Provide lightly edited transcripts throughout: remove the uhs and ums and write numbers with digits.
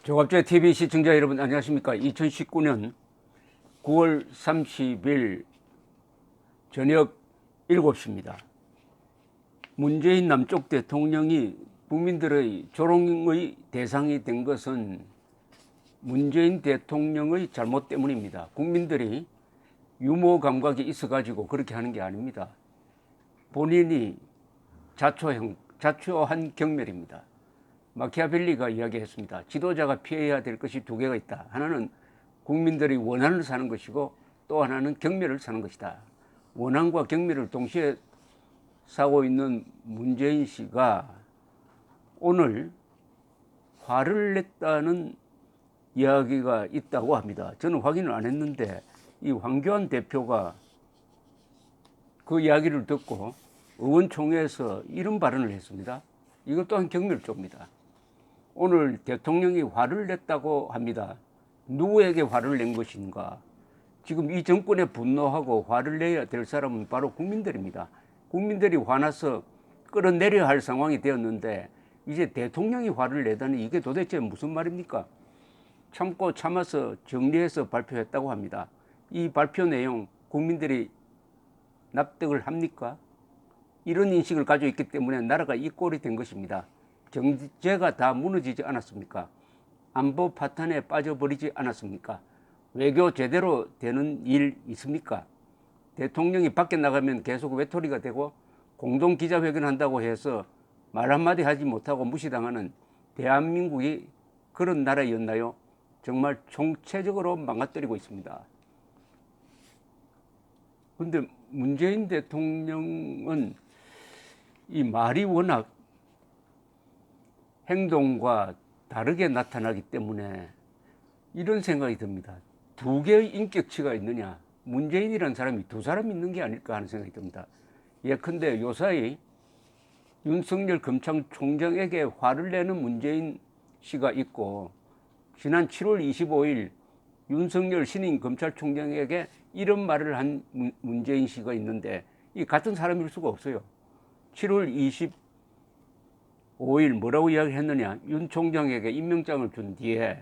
조갑제 TV 시청자 여러분 안녕하십니까. 2019년 9월 30일 저녁 7시입니다. 문재인 남쪽 대통령이 국민들의 조롱의 대상이 된 것은 문재인 대통령의 잘못 때문입니다. 국민들이 유머 감각이 있어가지고 그렇게 하는 게 아닙니다. 본인이 자초한 경멸입니다. 마키아벨리가 이야기했습니다. 지도자가 피해야 될 것이 두 개가 있다. 하나는 국민들이 원한을 사는 것이고 또 하나는 경멸을 사는 것이다. 원한과 경멸을 동시에 사고 있는 문재인 씨가 오늘 화를 냈다는 이야기가 있다고 합니다. 저는 확인을 안 했는데 이 황교안 대표가 그 이야기를 듣고 의원총회에서 이런 발언을 했습니다. 이것 또한 경멸조입니다. 오늘 대통령이 화를 냈다고 합니다. 누구에게 화를 낸 것인가? 지금 이 정권에 분노하고 화를 내야 될 사람은 바로 국민들입니다. 국민들이 화나서 끌어내려야 할 상황이 되었는데 이제 대통령이 화를 내다니 이게 도대체 무슨 말입니까? 참고 참아서 정리해서 발표했다고 합니다. 이 발표 내용 국민들이 납득을 합니까? 이런 인식을 가지고 있기 때문에 나라가 이 꼴이 된 것입니다. 경제가 다 무너지지 않았습니까? 안보 파탄에 빠져버리지 않았습니까? 외교 제대로 되는 일 있습니까? 대통령이 밖에 나가면 계속 외톨이가 되고 공동 기자회견 한다고 해서 말 한마디 하지 못하고 무시당하는 대한민국이 그런 나라였나요? 정말 총체적으로 망가뜨리고 있습니다. 그런데 문재인 대통령은 이 말이 워낙 행동과 다르게 나타나기 때문에 이런 생각이 듭니다. 두 개의 인격치가 있느냐? 문재인이라는 사람이 두 사람 있는 게 아닐까 하는 생각이 듭니다. 예컨대 요사이 윤석열 검찰총장에게 화를 내는 문재인 씨가 있고 지난 7월 25일 윤석열 신임 검찰총장에게 이런 말을 한 문재인 씨가 있는데 이 같은 사람일 수가 없어요. 7월 25일 뭐라고 이야기했느냐? 윤 총장에게 임명장을 준 뒤에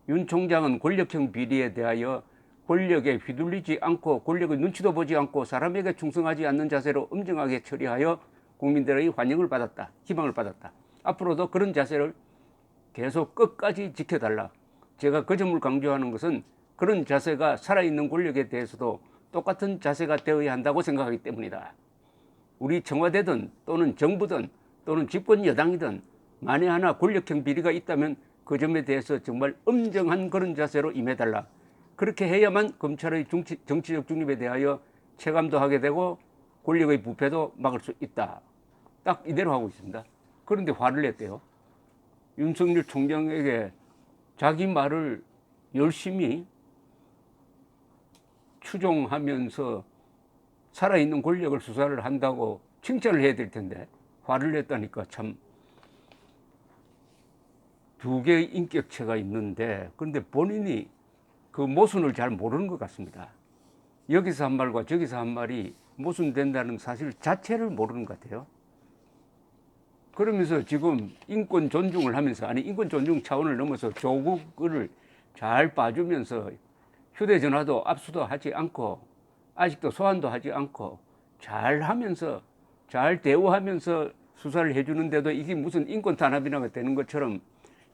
윤 총장은 권력형 비리에 대하여 권력에 휘둘리지 않고 권력의 눈치도 보지 않고 사람에게 충성하지 않는 자세로 엄정하게 처리하여 국민들의 환영을 받았다. 희망을 받았다. 앞으로도 그런 자세를 계속 끝까지 지켜달라. 제가 그 점을 강조하는 것은 그런 자세가 살아있는 권력에 대해서도 똑같은 자세가 되어야 한다고 생각하기 때문이다. 우리 청와대든 또는 정부든 또는 집권 여당이든 만에 하나 권력형 비리가 있다면 그 점에 대해서 정말 엄정한 그런 자세로 임해달라. 그렇게 해야만 검찰의 정치적 중립에 대하여 체감도 하게 되고 권력의 부패도 막을 수 있다. 딱 이대로 하고 있습니다. 그런데 화를 냈대요. 윤석열 총장에게 자기 말을 열심히 추종하면서 살아있는 권력을 수사를 한다고 칭찬을 해야 될 텐데 화를 냈다니까 참 두 개의 인격체가 있는데 그런데 본인이 그 모순을 잘 모르는 것 같습니다. 여기서 한 말과 저기서 한 말이 모순된다는 사실 자체를 모르는 것 같아요. 그러면서 지금 인권 존중을 하면서 아니 인권 존중 차원을 넘어서 조국을 잘 봐주면서 휴대전화도 압수도 하지 않고 아직도 소환도 하지 않고 잘 하면서 잘 대우하면서 수사를 해주는데도 이게 무슨 인권 탄압이나 되는 것처럼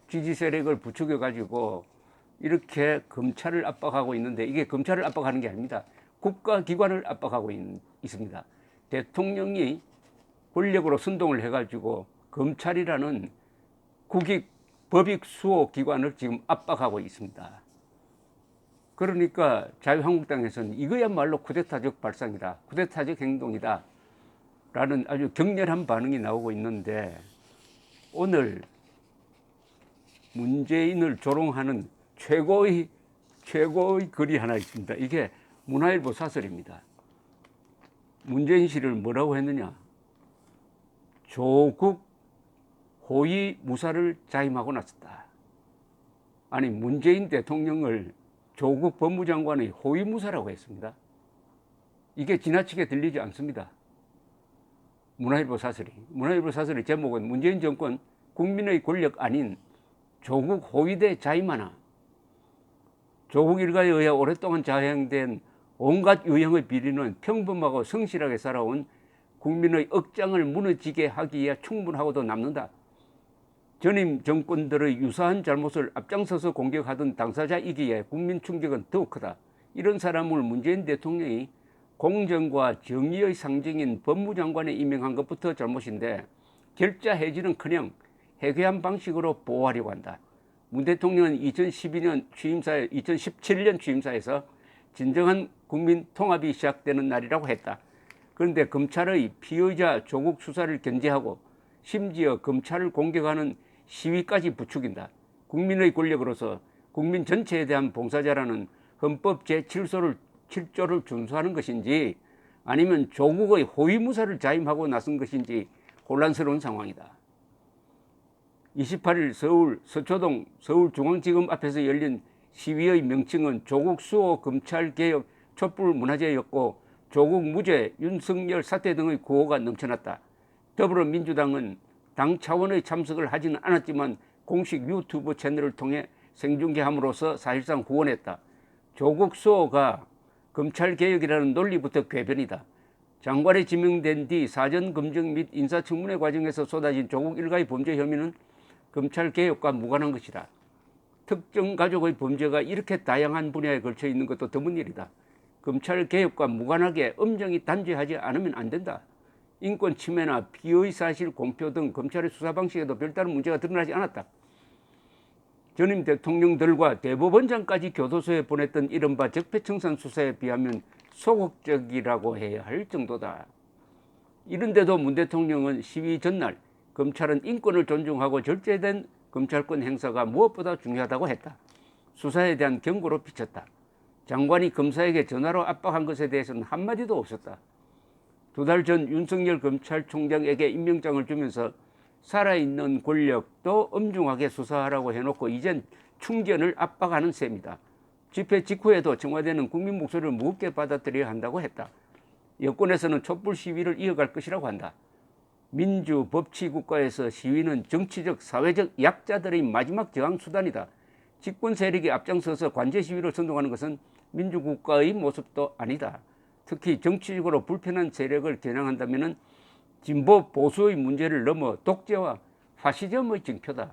지지 세력을 부추겨 가지고 이렇게 검찰을 압박하고 있는데 이게 검찰을 압박하는 게 아닙니다. 국가기관을 압박하고 있습니다. 대통령이 권력으로 선동을 해가지고 검찰이라는 국익 법익 수호 기관을 지금 압박하고 있습니다. 그러니까 자유한국당에서는 이거야말로 쿠데타적 발상이다. 쿠데타적 행동이다. 라는 아주 격렬한 반응이 나오고 있는데 오늘 문재인을 조롱하는 최고의 글이 하나 있습니다. 이게 문화일보 사설입니다. 문재인 씨를 뭐라고 했느냐? 조국 호위 무사를 자임하고 나섰다. 아니 문재인 대통령을 조국 법무장관의 호위 무사라고 했습니다. 이게 지나치게 들리지 않습니다. 문화일보 사설의 제목은 문재인 정권 국민의 권력 아닌 조국 호위대 자임하나 조국 일가에 의해 오랫동안 자행된 온갖 유형의 비리는 평범하고 성실하게 살아온 국민의 억장을 무너지게 하기에 충분하고도 남는다. 전임 정권들의 유사한 잘못을 앞장서서 공격하던 당사자이기에 국민 충격은 더욱 크다. 이런 사람을 문재인 대통령이 공정과 정의의 상징인 법무장관에 임명한 것부터 잘못인데 결자 해지는커녕 해괴한 방식으로 보호하려고 한다. 문 대통령은 2017년 취임사에서 진정한 국민 통합이 시작되는 날이라고 했다. 그런데 검찰의 피의자 조국 수사를 견제하고 심지어 검찰을 공격하는 시위까지 부추긴다. 국민의 권력으로서 국민 전체에 대한 봉사자라는 헌법 제7조를 준수하는 것인지 아니면 조국의 호위무사를 자임하고 나선 것인지 혼란스러운 상황이다. 28일 서울 서초동 서울중앙지검 앞에서 열린 시위의 명칭은 조국 수호 검찰개혁 촛불문화제였고 조국 무죄, 윤석열 사퇴 등의 구호가 넘쳐났다. 더불어민주당은 당 차원의 참석을 하지는 않았지만 공식 유튜브 채널을 통해 생중계함으로써 사실상 후원했다. 조국 수호가 검찰개혁이라는 논리부터 궤변이다. 장관에 지명된 뒤 사전검증 및 인사청문회 과정에서 쏟아진 조국 일가의 범죄 혐의는 검찰개혁과 무관한 것이다. 특정 가족의 범죄가 이렇게 다양한 분야에 걸쳐 있는 것도 드문 일이다. 검찰개혁과 무관하게 엄정히 단죄하지 않으면 안 된다. 인권 침해나 피의 사실 공표 등 검찰의 수사 방식에도 별다른 문제가 드러나지 않았다. 전임 대통령들과 대법원장까지 교도소에 보냈던 이른바 적폐청산 수사에 비하면 소극적이라고 해야 할 정도다. 이런데도 문 대통령은 시위 전날 검찰은 인권을 존중하고 절제된 검찰권 행사가 무엇보다 중요하다고 했다. 수사에 대한 경고로 비쳤다. 장관이 검사에게 전화로 압박한 것에 대해서는 한마디도 없었다. 2달 전 윤석열 검찰총장에게 임명장을 주면서 살아있는 권력도 엄중하게 수사하라고 해놓고 이젠 충견을 압박하는 셈이다. 집회 직후에도 청와대는 국민 목소리를 무겁게 받아들여야 한다고 했다. 여권에서는 촛불 시위를 이어갈 것이라고 한다. 민주 법치 국가에서 시위는 정치적 사회적 약자들의 마지막 저항 수단이다. 집권 세력이 앞장서서 관제 시위를 선동하는 것은 민주국가의 모습도 아니다. 특히 정치적으로 불편한 세력을 겨냥한다면 진보 보수의 문제를 넘어 독재와 파시즘의 징표다.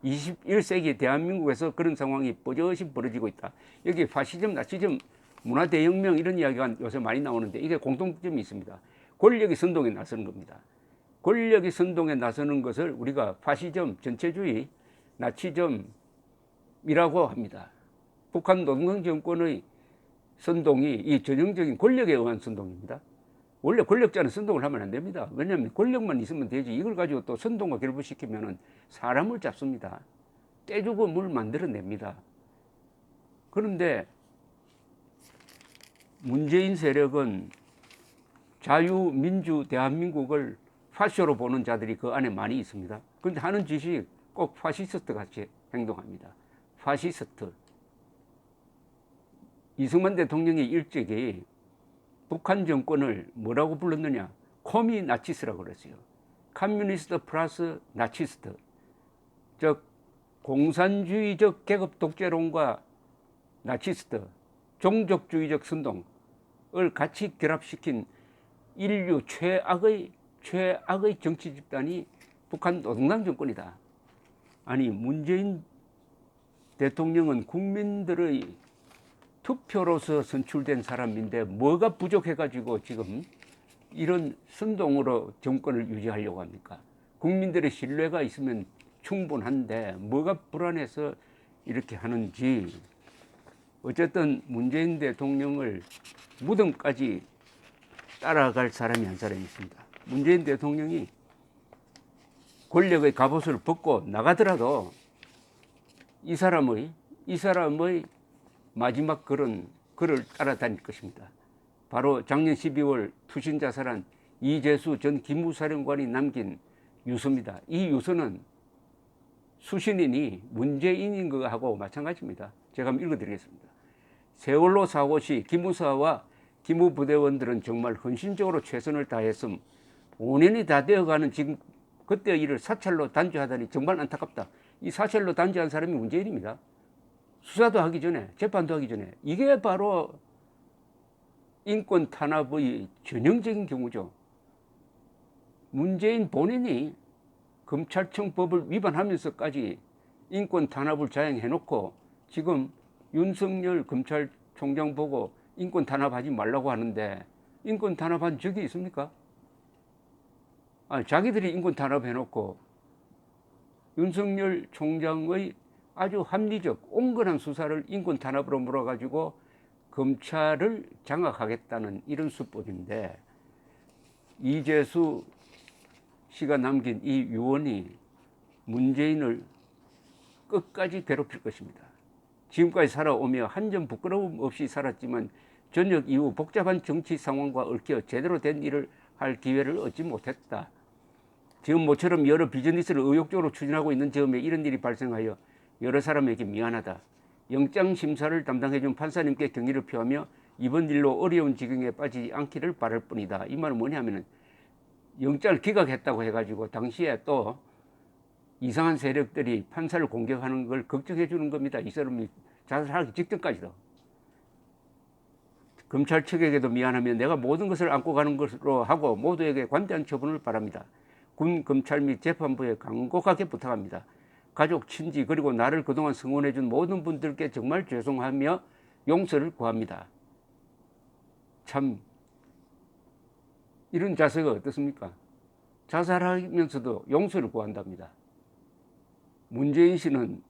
21세기 대한민국에서 그런 상황이 버젓이 벌어지고 있다. 여기 파시즘, 나치즘, 문화대혁명 이런 이야기가 요새 많이 나오는데 이게 공통점이 있습니다. 권력이 선동에 나서는 겁니다. 권력이 선동에 나서는 것을 우리가 파시즘, 전체주의, 나치즘이라고 합니다. 북한 노동당 정권의 선동이 이 전형적인 권력에 의한 선동입니다. 원래 권력자는 선동을 하면 안 됩니다. 왜냐하면 권력만 있으면 되지 이걸 가지고 또 선동과 결부시키면 사람을 잡습니다. 떼주고 물 만들어냅니다. 그런데 문재인 세력은 자유민주 대한민국을 파쇼로 보는 자들이 그 안에 많이 있습니다. 그런데 하는 짓이 꼭 파시스트 같이 행동합니다. 파시스트. 이승만 대통령이 일찍이 북한 정권을 뭐라고 불렀느냐? 코미 나치스라고 그랬어요. 커뮤니스트 플러스 나치스트. 즉 공산주의적 계급 독재론과 나치스트, 종족주의적 선동을 같이 결합시킨 인류 최악의 정치 집단이 북한 노동당 정권이다. 아니 문재인 대통령은 국민들의 투표로서 선출된 사람인데 뭐가 부족해가지고 지금 이런 선동으로 정권을 유지하려고 합니까? 국민들의 신뢰가 있으면 충분한데 뭐가 불안해서 이렇게 하는지. 어쨌든 문재인 대통령을 무덤까지 따라갈 사람이 한 사람이 있습니다. 문재인 대통령이 권력의 갑옷을 벗고 나가더라도 이 사람의 마지막 글을 따라다닐 것입니다. 바로 작년 12월 투신 자살한 이재수 전 기무사령관이 남긴 유서입니다. 이 유서는 수신인이 문재인인 거하고 마찬가지입니다. 제가 한번 읽어드리겠습니다. 세월호 사고 시 기무사와 기무부대원들은 정말 헌신적으로 최선을 다했음. 5년이 다 되어가는 지금 그때의 일을 사찰로 단죄하다니 정말 안타깝다. 이 사찰로 단죄한 사람이 문재인입니다. 수사도 하기 전에, 재판도 하기 전에. 이게 바로 인권 탄압의 전형적인 경우죠. 문재인 본인이 검찰청 법을 위반하면서까지 인권 탄압을 자행해놓고 지금 윤석열 검찰총장 보고 인권 탄압하지 말라고 하는데 인권 탄압한 적이 있습니까? 자기들이 인권 탄압해놓고 윤석열 총장의 아주 합리적 온건한 수사를 인권 탄압으로 몰아가지고 검찰을 장악하겠다는 이런 수법인데, 이재수 씨가 남긴 이 유언이 문재인을 끝까지 괴롭힐 것입니다. 지금까지 살아오며 한 점 부끄러움 없이 살았지만 전역 이후 복잡한 정치 상황과 얽혀 제대로 된 일을 할 기회를 얻지 못했다. 지금 모처럼 여러 비즈니스를 의욕적으로 추진하고 있는 즈음에 이런 일이 발생하여 여러 사람에게 미안하다. 영장 심사를 담당해준 판사님께 경의를 표하며 이번 일로 어려운 지경에 빠지지 않기를 바랄 뿐이다. 이 말은 뭐냐면은 영장을 기각했다고 해가지고 당시에 또 이상한 세력들이 판사를 공격하는 걸 걱정해 주는 겁니다. 이 사람이 자살하기 직전까지도. 검찰 측에게도 미안하며 내가 모든 것을 안고 가는 것으로 하고 모두에게 관대한 처분을 바랍니다. 군, 검찰 및 재판부에 간곡하게 부탁합니다. 가족, 친지 그리고 나를 그동안 성원해 준 모든 분들께 정말 죄송하며 용서를 구합니다. 참 이런 자세가 어떻습니까? 자살하면서도 용서를 구한답니다. 문재인 씨는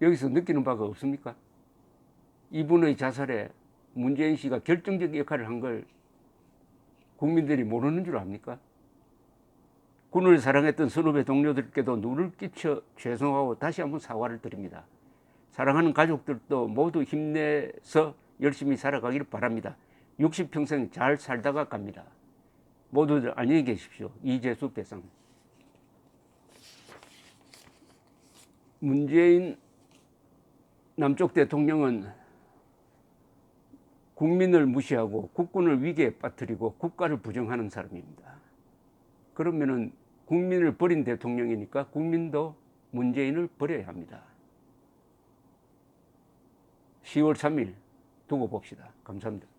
여기서 느끼는 바가 없습니까? 이분의 자살에 문재인 씨가 결정적 역할을 한 걸 국민들이 모르는 줄 압니까? 군을 사랑했던 선후배 동료들께도 눈을 끼쳐 죄송하고 다시 한번 사과를 드립니다. 사랑하는 가족들도 모두 힘내서 열심히 살아가기를 바랍니다. 60평생 잘 살다가 갑니다. 모두들 안녕히 계십시오. 이재수 배상. 문재인 남쪽 대통령은 국민을 무시하고 국군을 위기에 빠뜨리고 국가를 부정하는 사람입니다. 그러면은 국민을 버린 대통령이니까 국민도 문재인을 버려야 합니다. 10월 3일 두고 봅시다. 감사합니다.